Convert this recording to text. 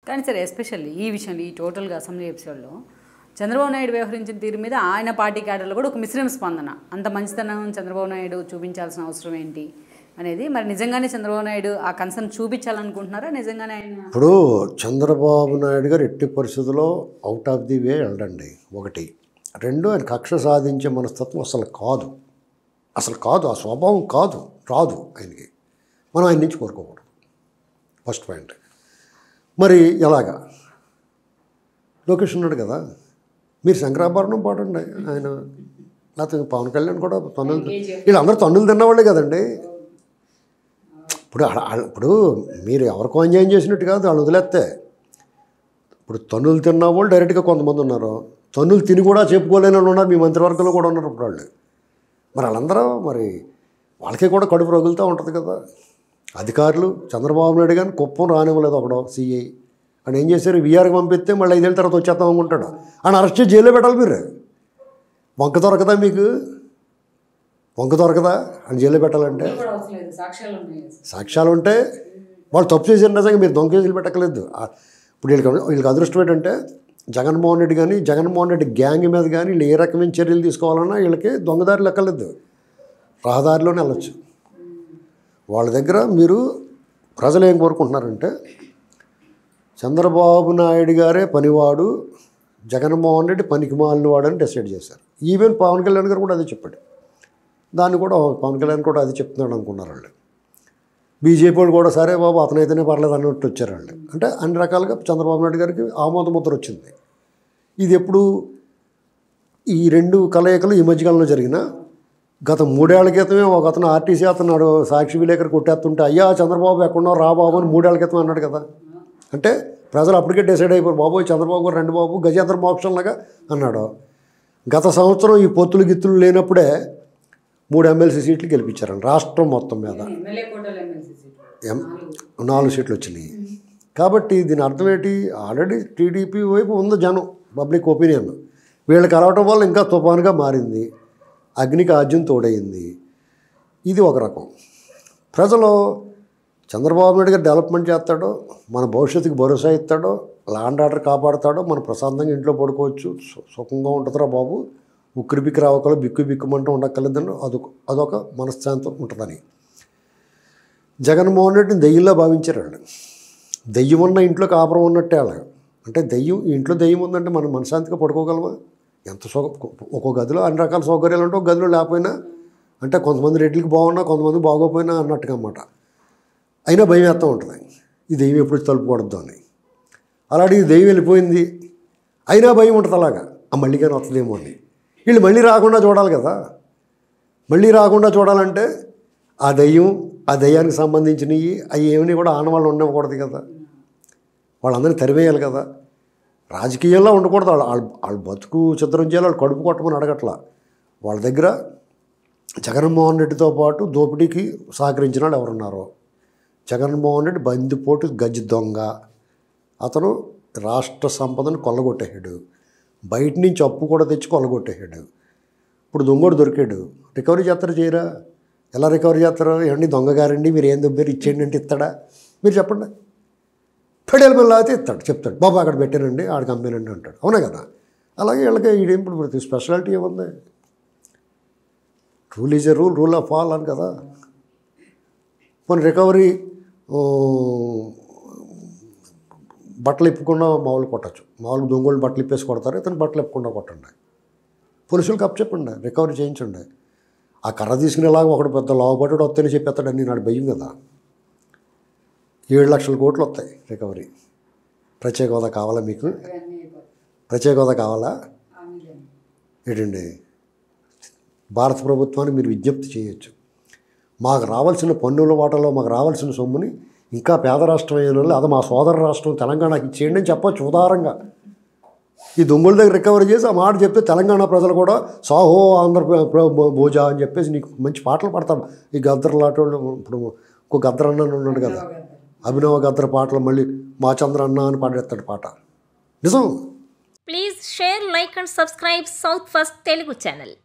కానీ సరే ఎస్పెషల్లీ ఈ విషయంలో ఈ టోటల్గా అసెంబ్లీ ఎపిసోడ్లో చంద్రబాబు నాయుడు వ్యవహరించిన తీరు మీద ఆయన పార్టీ క్యాడర్లో కూడా ఒక మిశ్రమ స్పందన. అంత మంచితనం చంద్రబాబు నాయుడు చూపించాల్సిన అవసరం ఏంటి అనేది, మరి నిజంగానే చంద్రబాబు నాయుడు ఆ కన్సర్న్ చూపించాలనుకుంటున్నారా? నిజంగానే ఆయన ఇప్పుడు చంద్రబాబు నాయుడు గారు ఎట్టి పరిస్థితుల్లో అవుట్ ఆఫ్ ది వే వెళ్ళండి. ఒకటి. రెండు, ఆయన కక్ష సాధించే మనస్తత్వం అసలు కాదు. ఆ స్వభావం రాదు ఆయనకి. మనం ఆయన నుంచి కోరుకోకూడదు. First point. మరి ఎలాగా లోకేష్ ఉన్నాడు కదా, మీరు శంకరాభరణం పాడండి. ఆయన లేకపోతే పవన్ కళ్యాణ్ కూడా తన్నులు, వీళ్ళందరూ తన్నులు తిన్నవాళ్ళే కదండి. ఇప్పుడు మీరు ఎవరికో ఎంజాయ్ చేసినట్టు కాదు, వాళ్ళు వదిలేస్తే. ఇప్పుడు తన్నులు తిన్నవాళ్ళు డైరెక్ట్గా కొంతమంది ఉన్నారు, తన్నులు తిని కూడా చెప్పుకోలేని వాళ్ళు ఉన్నారు. మీ మంత్రివర్గంలో కూడా ఉన్నారు ఇప్పుడు వాళ్ళు. మరి వాళ్ళందరూ మరి వాళ్ళకి కూడా కడుపు రగులుతూ ఉంటుంది కదా. అధికారులు చంద్రబాబు నాయుడు కానీ కుప్పం రానివ్వలేదు. ఒకడో సిఐ అని ఏం చేశారు, వీఆర్కి పంపిస్తే మళ్ళీ 5 ఏళ్ళ తర్వాత వచ్చేద్దాం అనుకుంటాడు. ఆయన అరెస్ట్ చేసి జైల్లో పెట్టాలి. మీరు వంక దొరకదా? మీకు వంక దొరకదా అని జైల్లో పెట్టాలంటే? సాక్ష్యాలు ఉంటే వాళ్ళు తప్పు చేసిన నిజంగా మీరు దొంగ కేసులు పెట్టకలేదు. ఇప్పుడు వీళ్ళకి అదృష్టం ఏంటంటే జగన్మోహన్ రెడ్డి గ్యాంగ్ మీద కానీ వీళ్ళు ఏ రకమైన చర్యలు తీసుకోవాలన్నా వీళ్ళకి దొంగదారులు ఎక్కలేదు, రహదారిలోనే వెళ్ళొచ్చు. వాళ్ళ దగ్గర మీరు ప్రజలు ఏం కోరుకుంటున్నారంటే చంద్రబాబు నాయుడు గారే పనివాడు, జగన్మోహన్ రెడ్డి పనికి మాలినవాడు అని డిసైడ్ చేశారు. ఈవెన్ పవన్ కళ్యాణ్ గారు కూడా అదే చెప్పాడు. దాన్ని కూడా పవన్ కళ్యాణ్ కూడా అది చెప్తున్నాడు అనుకున్నారు వాళ్ళు. బీజేపీ వాళ్ళు కూడా సరే బాబు అతనైతేనే పర్లేదు అన్నట్టు వచ్చారు వాళ్ళు. అంటే అన్ని రకాలుగా చంద్రబాబు నాయుడు గారికి ఆమోద ముద్ర వచ్చింది. ఇది ఎప్పుడు ఈ రెండు కలయికలు ఈ మధ్యకాలంలో జరిగిన గత 3 ఏళ్ల క్రితమే ఒక అతను ఆర్టీసీ అతను సాక్షి విలేకరు కొట్టేస్తుంటే అయ్యా చంద్రబాబు ఎక్కడో రా బాబు అని 3 ఏళ్ల క్రితం అన్నాడు కదా. అంటే ప్రజలు అప్పటికే డిసైడ్ అయిపోయారు, బాబు చంద్రబాబు గారు రండి బాబు గజేంద్ర మోక్షంలాగా అన్నాడు. గత సంవత్సరం ఈ పొత్తులు గిత్తులు లేనప్పుడే 3 ఎమ్మెల్సీ సీట్లు గెలిపించారండి రాష్ట్రం మొత్తం మీద. 4 సీట్లు వచ్చినాయి. కాబట్టి దీని అర్థం ఏంటి, ఆల్రెడీ టీడీపీ వైపు ఉంది జనం, పబ్లిక్ ఒపీనియన్. వీళ్ళకి అలవటం వల్ల ఇంకా తుఫానుగా మారింది, అగ్నికి ఆజ్యం తోడైంది. ఇది ఒక రకం. ప్రజలు చంద్రబాబు నాయుడు గారు డెవలప్మెంట్ చేస్తాడో, మన భవిష్యత్తుకి భరోసా ఇస్తాడో, ల్యాండ్ ఆర్డర్ కాపాడుతాడో, మనం ప్రశాంతంగా ఇంట్లో పడుకోవచ్చు, సుఖంగా ఉంటుందిరా బాబు, ఉక్కిరి బిక్కిరి అవ్వకలు బిక్కుమంటూ ఉండక్కర్లేదని అదొక మనశ్శాంతం ఉంటుందని. జగన్మోహన్ రెడ్డిని దెయ్యంలో భావించారు వాళ్ళు. దెయ్యం ఉన్న ఇంట్లో కాపురం ఉన్నట్టే అలాగ. అంటే ఇంట్లో దెయ్యం ఉందంటే మనం మనశ్శాంతిగా పడుకోగలమా? ఎంత ఒక్కో గదిలో అన్ని రకాల సౌకర్యాలు ఉంటే ఒక గదిలో లేకపోయినా, అంటే కొంతమంది రెడ్లకి బాగున్నా కొంతమంది బాగోపోయినా అన్నట్టుగా అన్నమాట. అయినా భయం వేస్తూ ఉంటుంది, ఈ దెయ్యం ఎప్పుడు తలుపుకూడదు అని. అలాంటి ఈ దెయ్యం వెళ్ళిపోయింది అయినా భయం ఉంటుంది అలాగా, మళ్ళీ కానీ వస్తుందేమో అని. వీళ్ళు మళ్ళీ రాకుండా చూడాలి కదా. మళ్ళీ రాకుండా చూడాలంటే ఆ దెయ్యానికి సంబంధించినవి అవి ఏమని కూడా ఆనవాళ్ళు ఉండకూడదు కదా, వాళ్ళందరినీ తరివేయాలి కదా. రాజకీయాల్లో ఉండకూడదు. వాళ్ళు బతుకు చిత్రం చేయాలి, వాళ్ళు కడుపు కొట్టమని అడగట్లా. వాళ్ళ దగ్గర జగన్మోహన్ రెడ్డితో పాటు దోపిడీకి సహకరించిన వాళ్ళు ఎవరున్నారో, జగన్మోహన్ రెడ్డి బందిపోటు గజ్జి దొంగ, అతను రాష్ట్ర సంపదను కొల్లగొట్టేశాడు, బయట నుంచి అప్పు కూడా తెచ్చి కొల్లగొట్టేశాడు. ఇప్పుడు దొంగోడు దొరికాడు, రికవరీ చేస్తారా చేయరా? ఎలా రికవరీ చేస్తారో ఏమండి, దొంగగారండి మీరు ఏం దొబ్బారు ఇచ్చేయండి అంటే ఇస్తాడా? మీరు చెప్పండి. ఫెడరల్ బిల్ అయితే ఇస్తాడు, చెప్తాడు బాబు అక్కడ పెట్టానండి ఆడికి అమ్మానండి అంటాడు. అవునా కదా. అలాగే వీళ్ళకి ఈడేప్పుడు ప్రతి స్పెషాలిటీ ఏముంది, rule is a rule of all అని కదా. మన రికవరీ బట్టలు ఇప్పకుండా మామూలు కొట్టచ్చు, మామూలు దొంగలు బట్టలు ఇప్పేసి కొడతారు, ఇతను బట్టలు ఇప్పకుండా కొట్టండి, పోలీసులకు చెప్పండి, రికవరీ చేయించండి. ఆ కర్ర తీసుకునేలాగా ఒకటి పెద్ద లావుపడ్డాడు వస్తేనే చెప్పేస్తాడని నాడు భయం కదా. 7 లక్షల కోట్లు వస్తాయి రికవరీ. ప్రత్యేక హోదా కావాలా మీకు? ప్రత్యేక హోదా కావాలా ఏంటండి? భారత ప్రభుత్వాన్ని మీరు విజ్ఞప్తి చేయొచ్చు, మాకు రావాల్సిన పన్నుల వాటాలో మాకు రావాల్సిన సొమ్ముని ఇంకా పేద రాష్ట్రం అయిన వాళ్ళు అది మా సోదర రాష్ట్రం తెలంగాణకి ఇచ్చేయండి అని చెప్పచ్చు ఉదారంగా. ఈ దొంగల దగ్గర రికవరీ చేసి ఆ మాట చెప్తే తెలంగాణ ప్రజలు కూడా సాహో ఆంధ్ర భోజా అని చెప్పేసి నీకు మంచి పాటలు పడతాం. ఈ గద్దర్లాటోళ్ళు, ఇప్పుడు ఇంకో గద్దర్ అన్న ఉన్నాడు కదా, అభినవ గద్దర్ పాటలు మళ్ళీ మా చంద్ర అన్న అని పాడేస్తాడు పాట. నిజం. Please share, like and subscribe south first Telugu channel.